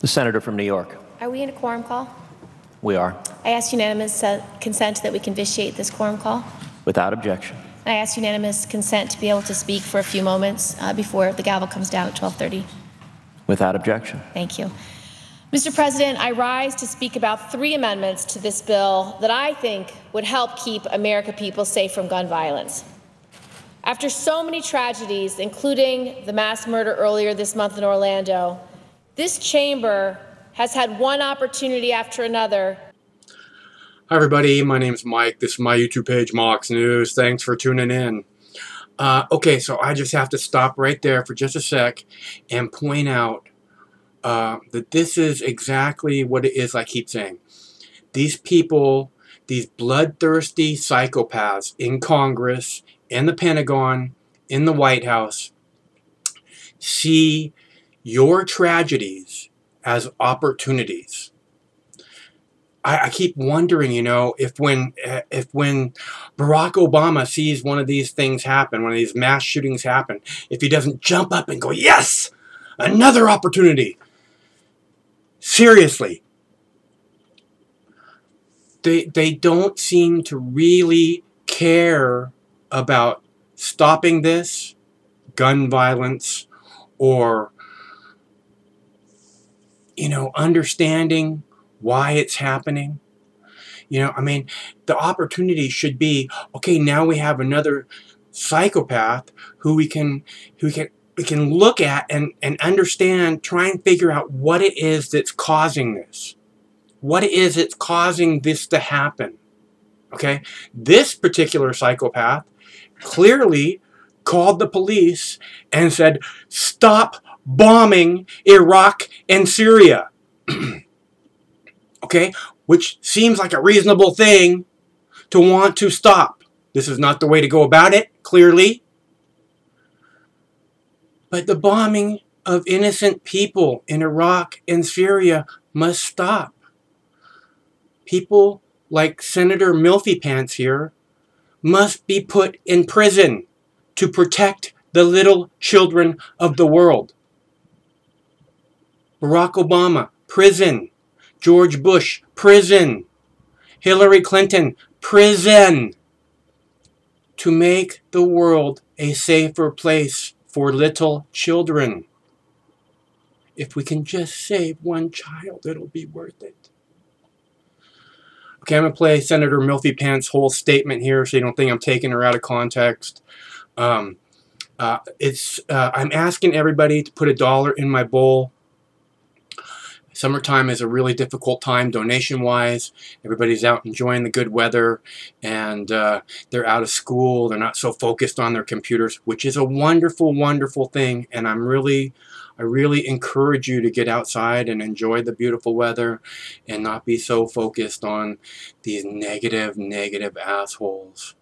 The senator from New York. Are we in a quorum call? We are. I ask unanimous consent that we can vitiate this quorum call. Without objection. I ask unanimous consent to be able to speak for a few moments before the gavel comes down at 12:30. Without objection. Thank you. Mr. President, I rise to speak about 3 amendments to this bill that I think would help keep American people safe from gun violence. After so many tragedies, including the mass murder earlier this month in Orlando, this chamber has had one opportunity after another. Hi everybody, my name's Mike. This is my YouTube page, Mox News. Thanks for tuning in. Okay, so I just have to stop right there for just a sec and point out that this is exactly what it is I keep saying. These people, these bloodthirsty psychopaths in Congress, in the Pentagon, in the White House, see your tragedies as opportunities. I keep wondering, you know, if when Barack Obama sees one of these things happen, one of these mass shootings happen, if he doesn't jump up and go, yes, another opportunity. Seriously. They don't seem to really care about stopping this gun violence or, you know, understanding why it's happening. You know, I mean, the opportunity should be, okay, now we have another psychopath who we can look at and understand, try and figure out what it is that's causing this. What it is that's causing this to happen. Okay? This particular psychopath clearly called the police and said, stop bombing Iraq and Syria. Okay? Which seems like a reasonable thing to want to stop. This is not the way to go about it, clearly. But the bombing of innocent people in Iraq and Syria must stop. People like Senator Milfy Pants here must be put in prison to protect the little children of the world. Barack Obama, prison. George Bush, prison. Hillary Clinton, prison. To make the world a safer place for little children. If we can just save one child, it'll be worth it. Okay, I'm going to play Senator Milfy Pants' whole statement here so you don't think I'm taking her out of context. I'm asking everybody to put $1 in my bowl. Summertime is a really difficult time donation-wise. Everybody's out enjoying the good weather, and they're out of school. They're not so focused on their computers, which is a wonderful, wonderful thing. And I really encourage you to get outside and enjoy the beautiful weather and not be so focused on these negative assholes.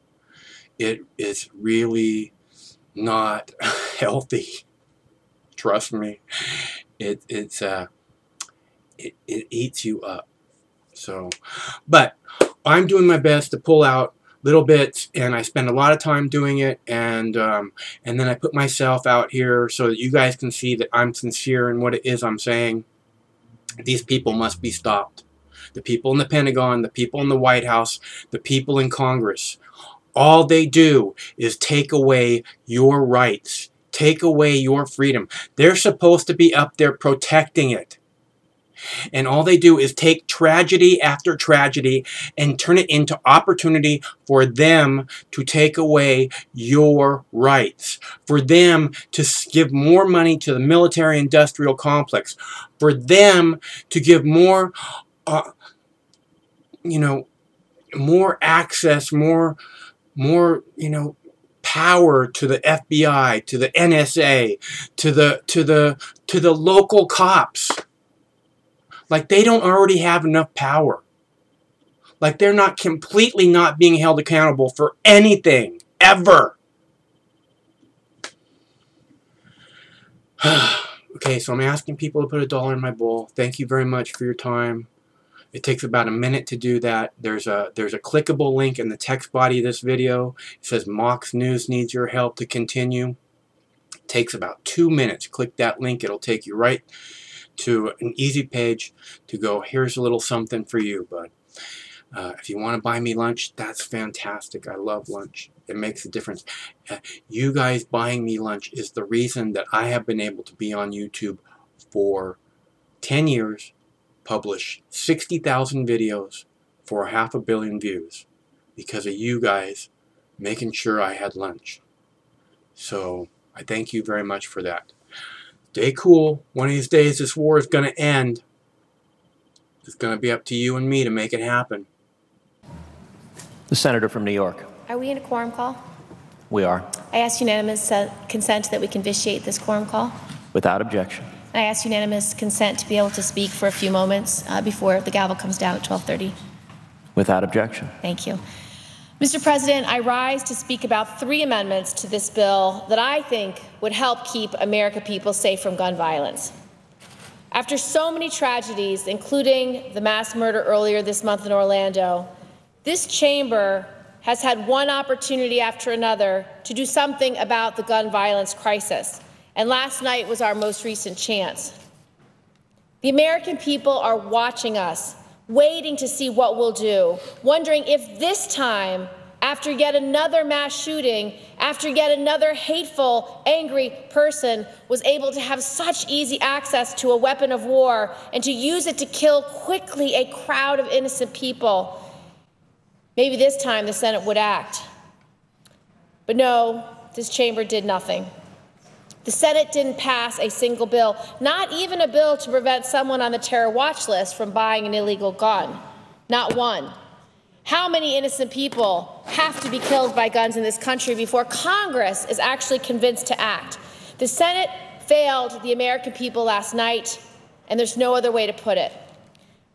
It is really not healthy. Trust me. It eats you up. So, but I'm doing my best to pull out little bits, and I spend a lot of time doing it, and then I put myself out here so that you guys can see that I'm sincere in what it is I'm saying. These people must be stopped. The people in the Pentagon, the people in the White House, the people in Congress. All they do is take away your rights, take away your freedom. They're supposed to be up there protecting it. And all they do is take tragedy after tragedy and turn it into opportunity for them to take away your rights, for them to give more money to the military-industrial complex, for them to give more, you know, more access, more, you know, power to the FBI, to the NSA, to the local cops. Like they don't already have enough power. Like they're not completely not being held accountable for anything, ever. Okay, so I'm asking people to put $1 in my bowl. Thank you very much for your time. It takes about a minute to do that. There's a clickable link in the text body of this video. It says Mox News needs your help to continue. It takes about 2 minutes. Click that link. It'll take you right to an easy page to go, here's a little something for you, bud. If you want to buy me lunch, that's fantastic. I love lunch. It makes a difference. You guys buying me lunch is the reason that I have been able to be on YouTube for 10 years, publish 60,000 videos for 500 million views because of you guys making sure I had lunch. So I thank you very much for that. Stay cool. One of these days this war is going to end. It's going to be up to you and me to make it happen. The senator from New York. Are we in a quorum call? We are. I ask unanimous consent that we can vitiate this quorum call. Without objection. I ask unanimous consent to be able to speak for a few moments before the gavel comes down at 12:30. Without objection. Thank you. Mr. President, I rise to speak about 3 amendments to this bill that I think would help keep American people safe from gun violence. After so many tragedies, including the mass murder earlier this month in Orlando, this chamber has had one opportunity after another to do something about the gun violence crisis, and last night was our most recent chance. The American people are watching us, waiting to see what we'll do, wondering if this time, after yet another mass shooting, after yet another hateful, angry person was able to have such easy access to a weapon of war and to use it to kill quickly a crowd of innocent people, maybe this time the Senate would act. But no, this chamber did nothing. The Senate didn't pass a single bill, not even a bill to prevent someone on the terror watch list from buying an illegal gun. Not one. How many innocent people have to be killed by guns in this country before Congress is actually convinced to act? The Senate failed the American people last night, and there's no other way to put it.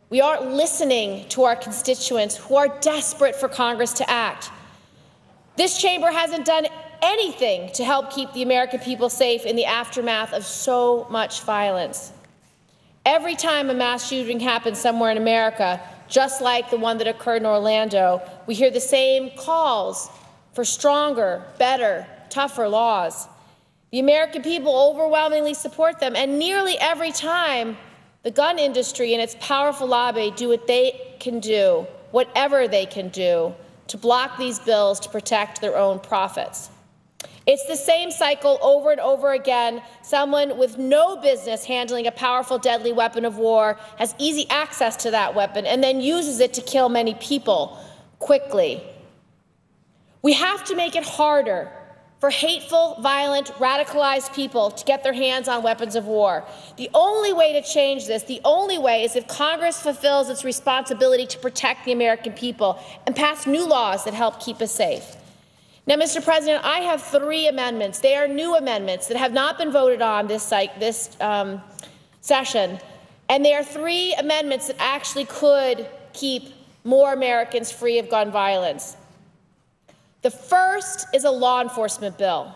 We aren't listening to our constituents who are desperate for Congress to act. This chamber hasn't done anything to help keep the American people safe in the aftermath of so much violence. Every time a mass shooting happens somewhere in America, just like the one that occurred in Orlando, we hear the same calls for stronger, better, tougher laws. The American people overwhelmingly support them, and nearly every time the gun industry and its powerful lobby do what they can do, whatever they can do, to block these bills to protect their own profits. It's the same cycle over and over again. Someone with no business handling a powerful, deadly weapon of war has easy access to that weapon and then uses it to kill many people quickly. We have to make it harder for hateful, violent, radicalized people to get their hands on weapons of war. The only way to change this, the only way, is if Congress fulfills its responsibility to protect the American people and pass new laws that help keep us safe. Now, Mr. President, I have 3 amendments. They are new amendments that have not been voted on this session, and they are 3 amendments that actually could keep more Americans free of gun violence. The first is a law enforcement bill.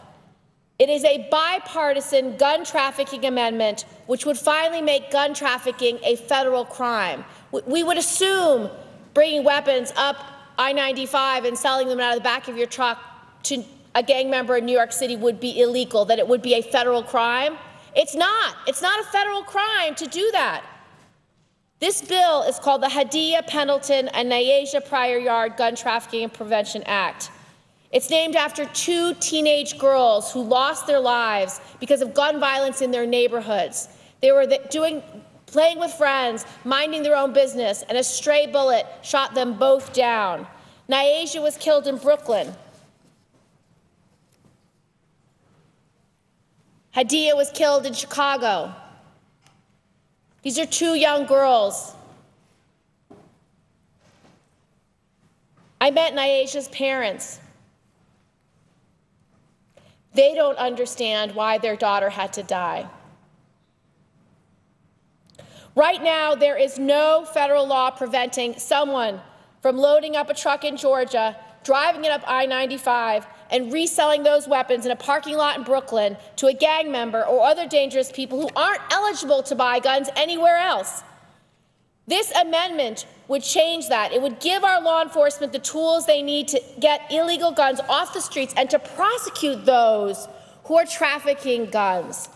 It is a bipartisan gun trafficking amendment which would finally make gun trafficking a federal crime. We would assume bringing weapons up I-95 and selling them out of the back of your truck to a gang member in New York City would be illegal, that it would be a federal crime. It's not. It's not a federal crime to do that. This bill is called the Hadiyah Pendleton and Nyasha Pryor Yard Gun Trafficking and Prevention Act. It's named after 2 teenage girls who lost their lives because of gun violence in their neighborhoods. They were playing with friends, minding their own business, and a stray bullet shot them both down. Nyasha was killed in Brooklyn. Hadiyah was killed in Chicago. These are 2 young girls. I met Nyasha's parents. They don't understand why their daughter had to die. Right now, there is no federal law preventing someone from loading up a truck in Georgia, driving it up I-95, and reselling those weapons in a parking lot in Brooklyn to a gang member or other dangerous people who aren't eligible to buy guns anywhere else. This amendment would change that. It would give our law enforcement the tools they need to get illegal guns off the streets and to prosecute those who are trafficking guns.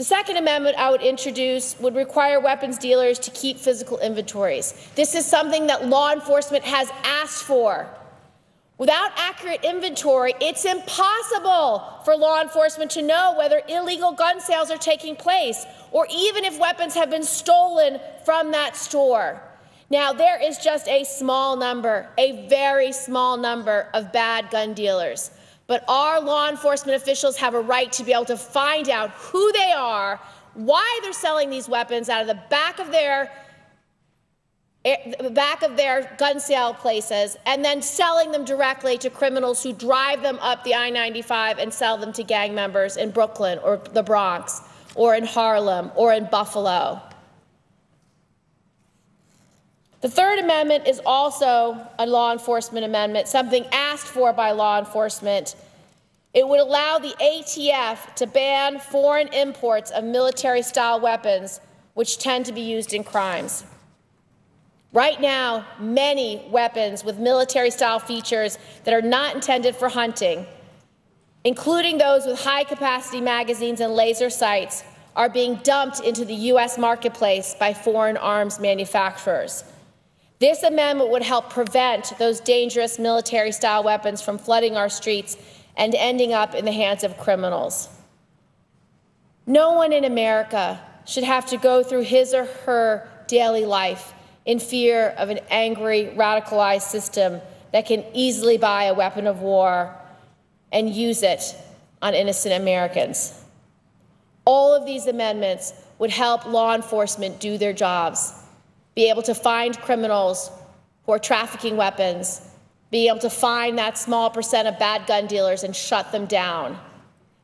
The second amendment I would introduce would require weapons dealers to keep physical inventories. This is something that law enforcement has asked for. Without accurate inventory, it's impossible for law enforcement to know whether illegal gun sales are taking place or even if weapons have been stolen from that store. Now, there is just a small number, a very small number of bad gun dealers. But our law enforcement officials have a right to be able to find out who they are, why they're selling these weapons out of the back of their gun sale places, and then selling them directly to criminals who drive them up the I-95 and sell them to gang members in Brooklyn or the Bronx or in Harlem or in Buffalo. The third amendment is also a law enforcement amendment, something asked for by law enforcement. It would allow the ATF to ban foreign imports of military-style weapons, which tend to be used in crimes. Right now, many weapons with military-style features that are not intended for hunting, including those with high-capacity magazines and laser sights, are being dumped into the U.S. marketplace by foreign arms manufacturers. This amendment would help prevent those dangerous military-style weapons from flooding our streets and ending up in the hands of criminals. No one in America should have to go through his or her daily life in fear of an angry, radicalized system that can easily buy a weapon of war and use it on innocent Americans. All of these amendments would help law enforcement do their jobs, be able to find criminals who are trafficking weapons, be able to find that small percent of bad gun dealers and shut them down,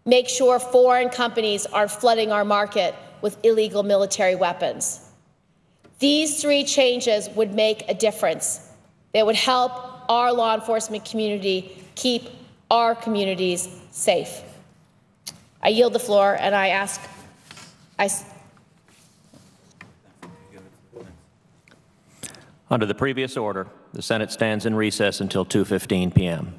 make sure foreign companies aren't flooding our market with illegal military weapons. These three changes would make a difference. They would help our law enforcement community keep our communities safe. I yield the floor, and I ask. Under the previous order, the Senate stands in recess until 2:15 p.m.